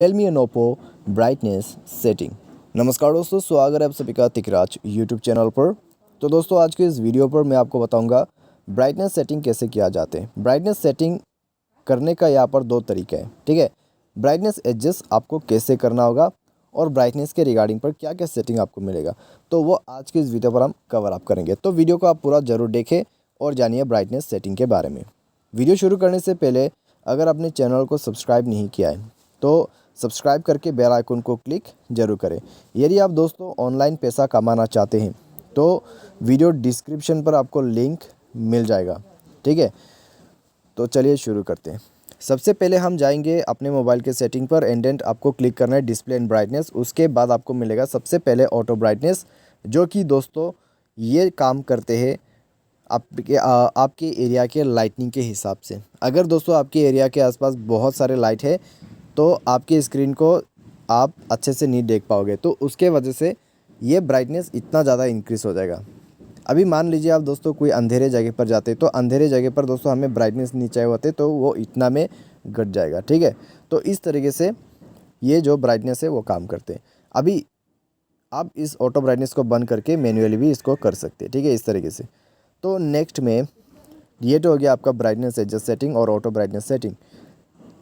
Realme and Oppo brightness setting. नमस्कार दोस्तों, स्वागत है आप सभी का तिकराज यूट्यूब चैनल पर। तो दोस्तों, आज के इस वीडियो पर मैं आपको बताऊंगा ब्राइटनेस सेटिंग कैसे किया जाते हैं। ब्राइटनेस सेटिंग करने का यहाँ पर दो तरीके हैं, ठीक है। ब्राइटनेस एडजस्ट आपको कैसे करना होगा और ब्राइटनेस के रिगार्डिंग पर क्या क्या सेटिंग आपको मिलेगा, तो वो आज के इस वीडियो पर हम कवर अप करेंगे। तो वीडियो को आप पूरा ज़रूर देखें और जानिए ब्राइटनेस सेटिंग के बारे में। वीडियो शुरू करने से पहले अगर आपने चैनल को सब्सक्राइब नहीं किया है तो सब्सक्राइब करके बेल आइकन को क्लिक जरूर करें। यदि आप दोस्तों ऑनलाइन पैसा कमाना चाहते हैं तो वीडियो डिस्क्रिप्शन पर आपको लिंक मिल जाएगा, ठीक है। तो चलिए शुरू करते हैं। सबसे पहले हम जाएंगे अपने मोबाइल के सेटिंग पर। एंडेंट आपको क्लिक करना है डिस्प्ले एंड ब्राइटनेस। उसके बाद आपको मिलेगा सबसे पहले ऑटो ब्राइटनेस, जो कि दोस्तों ये काम करते हैं आपके एरिया के लाइटनिंग के हिसाब से। अगर दोस्तों आपके एरिया के आसपास बहुत सारे लाइट है तो आपकी स्क्रीन को आप अच्छे से नहीं देख पाओगे, तो उसके वजह से ये ब्राइटनेस इतना ज़्यादा इंक्रीज़ हो जाएगा। अभी मान लीजिए आप दोस्तों कोई अंधेरे जगह पर जाते तो अंधेरे जगह पर दोस्तों हमें ब्राइटनेस नहीं चाहिए होते तो वो इतना में घट जाएगा, ठीक है। तो इस तरीके से ये जो ब्राइटनेस है वो काम करते हैं। अभी आप इस ऑटो ब्राइटनेस को बंद करके मैन्युअली भी इसको कर सकते हैं, ठीक है, इस तरीके से। तो नेक्स्ट में ये तो हो गया आपका ब्राइटनेस एडजस्ट सेटिंग और ऑटो ब्राइटनेस सेटिंग।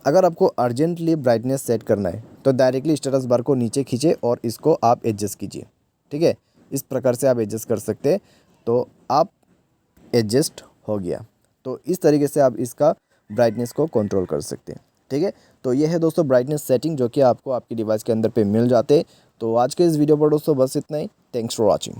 अगर आपको अर्जेंटली ब्राइटनेस सेट करना है तो डायरेक्टली स्टेटस बार को नीचे खींचे और इसको आप एडजस्ट कीजिए, ठीक है। इस प्रकार से आप एडजस्ट कर सकते हैं, तो आप एडजस्ट हो गया। तो इस तरीके से आप इसका ब्राइटनेस को कंट्रोल कर सकते हैं, ठीक है। तो ये है दोस्तों ब्राइटनेस सेटिंग, जो कि आपको आपकी डिवाइस के अंदर पे मिल जाते हैं। तो आज के इस वीडियो पर दोस्तों बस इतना ही। Thanks for watching.